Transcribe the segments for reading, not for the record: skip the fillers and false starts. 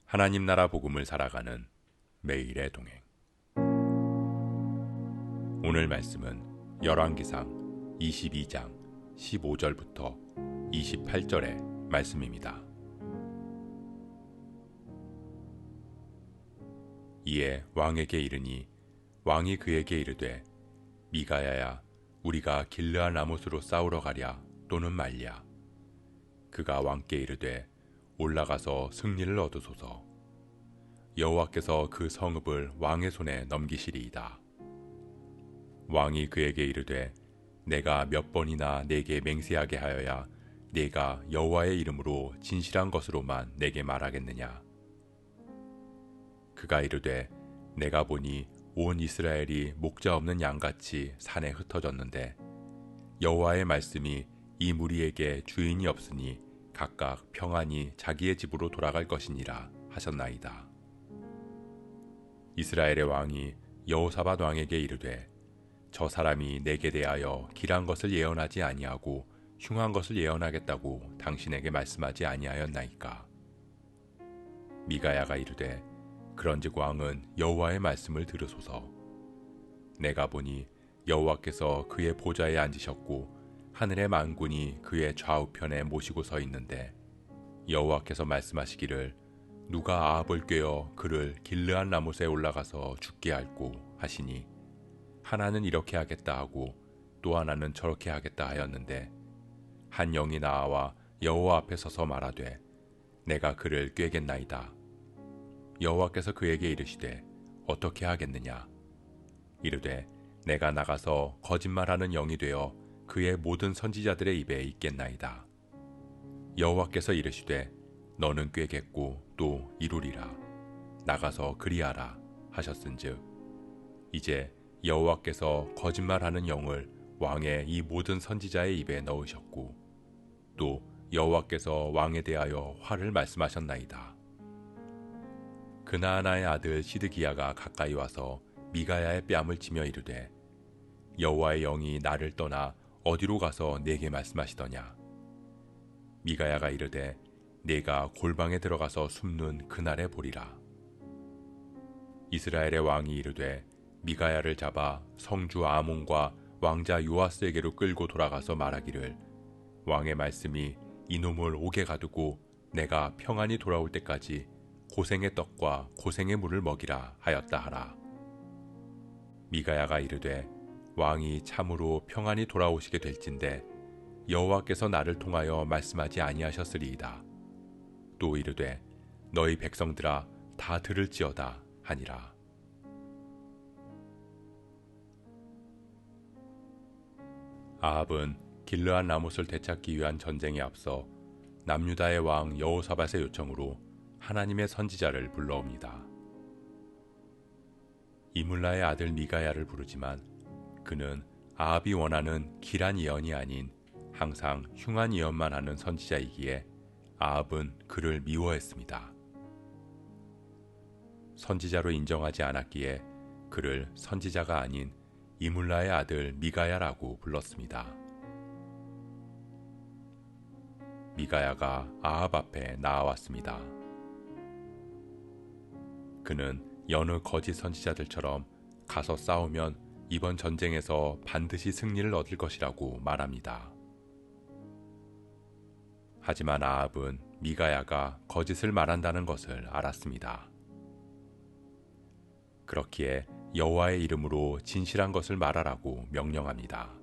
하나님 나라 복음을 살아가는 매일의 동행. 오늘 말씀은 열왕기상 22장 15절부터 28절의 말씀입니다. 이에 왕에게 이르니 왕이 그에게 이르되 미가야야 우리가 길르앗 라못으로 싸우러 가랴 또는 말랴. 그가 왕께 이르되 올라가서 승리를 얻으소서. 여호와께서 그 성읍을 왕의 손에 넘기시리이다. 왕이 그에게 이르되 내가 몇 번이나 내게 맹세하게 하여야 내가 여호와의 이름으로 진실한 것으로만 내게 말하겠느냐. 그가 이르되 내가 보니 온 이스라엘이 목자 없는 양같이 산에 흩어졌는데 여호와의 말씀이 이 무리에게 주인이 없으니 각각 평안히 자기의 집으로 돌아갈 것이니라 하셨나이다. 이스라엘의 왕이 여호사밧 왕에게 이르되 저 사람이 내게 대하여 길한 것을 예언하지 아니하고 흉한 것을 예언하겠다고 당신에게 말씀하지 아니하였나이까. 미가야가 이르되 그런즉 왕은 여호와의 말씀을 들으소서. 내가 보니 여호와께서 그의 보좌에 앉으셨고 하늘의 만군이 그의 좌우편에 모시고 서 있는데 여호와께서 말씀하시기를 누가 아합을 꾀어 그를 길르앗 라못에 올라가서 죽게 할꼬 하시니 하나는 이렇게 하겠다 하고 또 하나는 저렇게 하겠다 하였는데 한 영이 나와 여호와 앞에 서서 말하되 내가 그를 꾀겠나이다. 여호와께서 그에게 이르시되 어떻게 하겠느냐. 이르되 내가 나가서 거짓말하는 영이 되어 그의 모든 선지자들의 입에 있겠나이다. 여호와께서 이르시되 너는 꾀겠고 또 이루리라. 나가서 그리하라 하셨은즉 이제 여호와께서 거짓말하는 영을 왕의 이 모든 선지자의 입에 넣으셨고 또 여호와께서 왕에 대하여 화를 말씀하셨나이다. 그나아나의 아들 시드기야가 가까이 와서 미가야의 뺨을 치며 이르되 여호와의 영이 나를 떠나 어디로 가서 내게 말씀하시더냐. 미가야가 이르되 내가 골방에 들어가서 숨는 그날에 보리라. 이스라엘의 왕이 이르되 미가야를 잡아 성주 아몬과 왕자 요아스에게로 끌고 돌아가서 말하기를 왕의 말씀이 이놈을 옥에 가두고 내가 평안히 돌아올 때까지 고생의 떡과 고생의 물을 먹이라 하였다 하라. 미가야가 이르되 왕이 참으로 평안히 돌아오시게 될진대 여호와께서 나를 통하여 말씀하지 아니하셨으리이다. 또 이르되 너희 백성들아 다 들을지어다 하니라. 아합은 길르앗 라못을 되찾기 위한 전쟁에 앞서 남유다의 왕 여호사밧의 요청으로 하나님의 선지자를 불러옵니다. 이물라의 아들 미가야를 부르지만 그는 아합이 원하는 길한 예언이 아닌 항상 흉한 예언만 하는 선지자이기에 아합은 그를 미워했습니다. 선지자로 인정하지 않았기에 그를 선지자가 아닌 이물라의 아들 미가야라고 불렀습니다. 미가야가 아합 앞에 나아왔습니다. 그는 여느 거짓 선지자들처럼 가서 싸우면 이번 전쟁에서 반드시 승리를 얻을 것이라고 말합니다. 하지만 아합은 미가야가 거짓을 말한다는 것을 알았습니다. 그렇기에 여호와의 이름으로 진실한 것을 말하라고 명령합니다.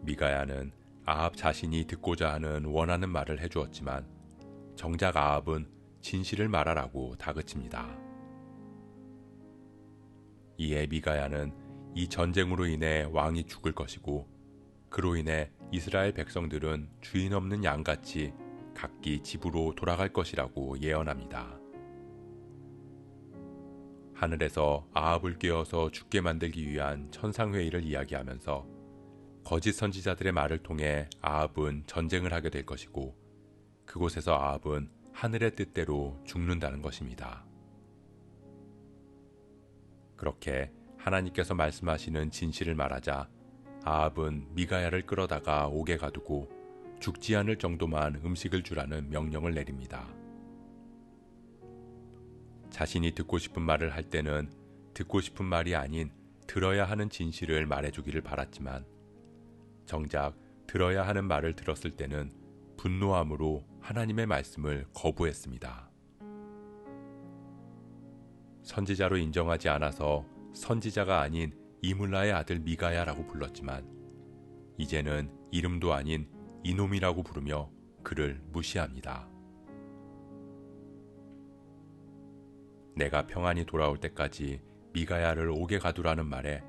미가야는 아합 자신이 듣고자 하는 원하는 말을 해주었지만 정작 아합은 진실을 말하라고 다그칩니다. 이에 미가야는 이 전쟁으로 인해 왕이 죽을 것이고 그로 인해 이스라엘 백성들은 주인 없는 양같이 각기 집으로 돌아갈 것이라고 예언합니다. 하늘에서 아합을 꿰어서 죽게 만들기 위한 천상회의를 이야기하면서 거짓 선지자들의 말을 통해 아합은 전쟁을 하게 될 것이고 그곳에서 아합은 하늘의 뜻대로 죽는다는 것입니다. 그렇게 하나님께서 말씀하시는 진실을 말하자 아합은 미가야를 끌어다가 옥에 가두고 죽지 않을 정도만 음식을 주라는 명령을 내립니다. 자신이 듣고 싶은 말을 할 때는 듣고 싶은 말이 아닌 들어야 하는 진실을 말해주기를 바랐지만 정작 들어야 하는 말을 들었을 때는 분노함으로 하나님의 말씀을 거부했습니다. 선지자로 인정하지 않아서 선지자가 아닌 이물라의 아들 미가야라고 불렀지만 이제는 이름도 아닌 이놈이라고 부르며 그를 무시합니다. 내가 평안히 돌아올 때까지 미가야를 옥에 가두라는 말에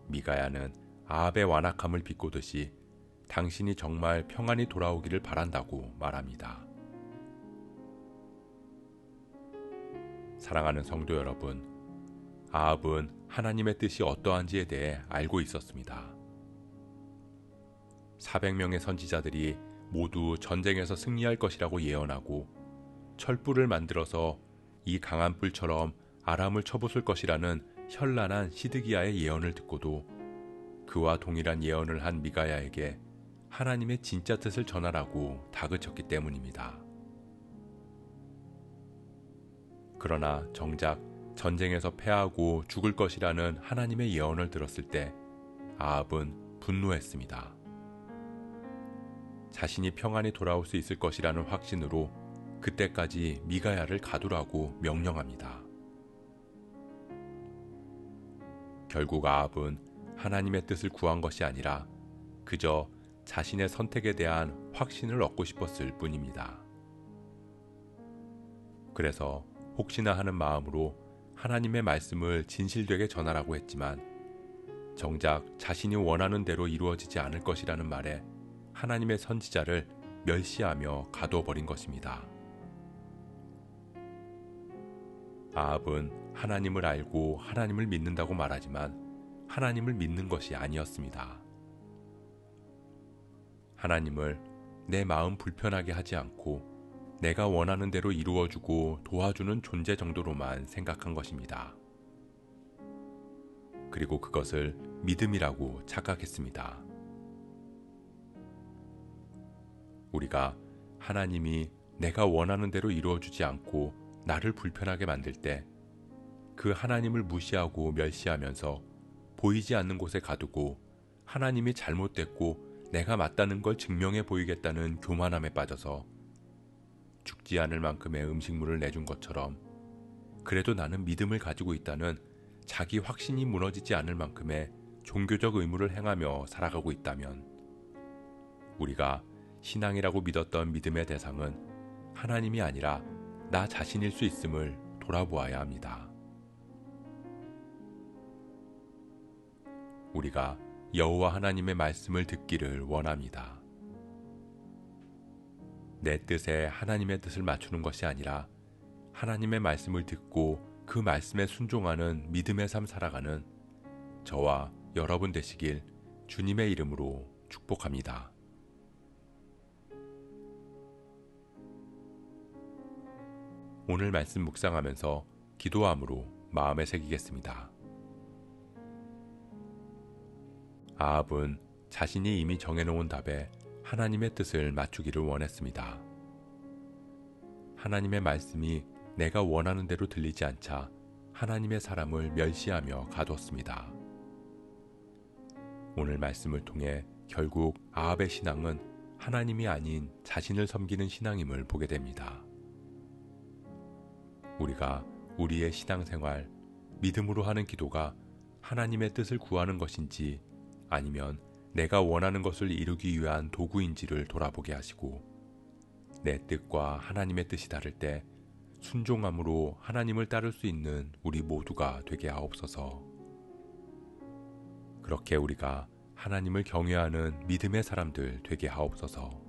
미가야는 아합의 완악함을 비꼬듯이 당신이 정말 평안히 돌아오기를 바란다고 말합니다. 사랑하는 성도 여러분, 아합은 하나님의 뜻이 어떠한지에 대해 알고 있었습니다. 400명의 선지자들이 모두 전쟁에서 승리할 것이라고 예언하고 철불을 만들어서 이 강한 불처럼 아람을 쳐부술 것이라는 현란한 시드기야의 예언을 듣고도 그와 동일한 예언을 한 미가야에게 하나님의 진짜 뜻을 전하라고 다그쳤기 때문입니다. 그러나 정작 전쟁에서 패하고 죽을 것이라는 하나님의 예언을 들었을 때 아합은 분노했습니다. 자신이 평안히 돌아올 수 있을 것이라는 확신으로 그때까지 미가야를 가두라고 명령합니다. 결국 아합은 하나님의 뜻을 구한 것이 아니라 그저 자신의 선택에 대한 확신을 얻고 싶었을 뿐입니다. 그래서 혹시나 하는 마음으로 하나님의 말씀을 진실되게 전하라고 했지만 정작 자신이 원하는 대로 이루어지지 않을 것이라는 말에 하나님의 선지자를 멸시하며 가둬버린 것입니다. 아합은 하나님을 알고 하나님을 믿는다고 말하지만 하나님을 믿는 것이 아니었습니다. 하나님을 내 마음 불편하게 하지 않고 내가 원하는 대로 이루어주고 도와주는 존재 정도로만 생각한 것입니다. 그리고 그것을 믿음이라고 착각했습니다. 우리가 하나님이 내가 원하는 대로 이루어주지 않고 나를 불편하게 만들 때 그 하나님을 무시하고 멸시하면서 보이지 않는 곳에 가두고 하나님이 잘못됐고 내가 맞다는 걸 증명해 보이겠다는 교만함에 빠져서 죽지 않을 만큼의 음식물을 내준 것처럼 그래도 나는 믿음을 가지고 있다는 자기 확신이 무너지지 않을 만큼의 종교적 의무를 행하며 살아가고 있다면 우리가 신앙이라고 믿었던 믿음의 대상은 하나님이 아니라 나 자신일 수 있음을 돌아보아야 합니다. 우리가 여호와 하나님의 말씀을 듣기를 원합니다. 내 뜻에 하나님의 뜻을 맞추는 것이 아니라 하나님의 말씀을 듣고 그 말씀에 순종하는 믿음의 삶 살아가는 저와 여러분 되시길 주님의 이름으로 축복합니다. 오늘 말씀 묵상하면서 기도함으로 마음에 새기겠습니다. 아합은 자신이 이미 정해놓은 답에 하나님의 뜻을 맞추기를 원했습니다. 하나님의 말씀이 내가 원하는 대로 들리지 않자 하나님의 사람을 멸시하며 가두었습니다. 오늘 말씀을 통해 결국 아합의 신앙은 하나님이 아닌 자신을 섬기는 신앙임을 보게 됩니다. 우리가 우리의 신앙생활, 믿음으로 하는 기도가 하나님의 뜻을 구하는 것인지 아니면 내가 원하는 것을 이루기 위한 도구인지를 돌아보게 하시고 내 뜻과 하나님의 뜻이 다를 때 순종함으로 하나님을 따를 수 있는 우리 모두가 되게 하옵소서. 그렇게 우리가 하나님을 경외하는 믿음의 사람들 되게 하옵소서.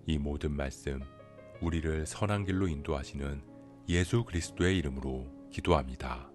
이 모든 말씀 우리를 선한 길로 인도하시는 예수 그리스도의 이름으로 기도합니다.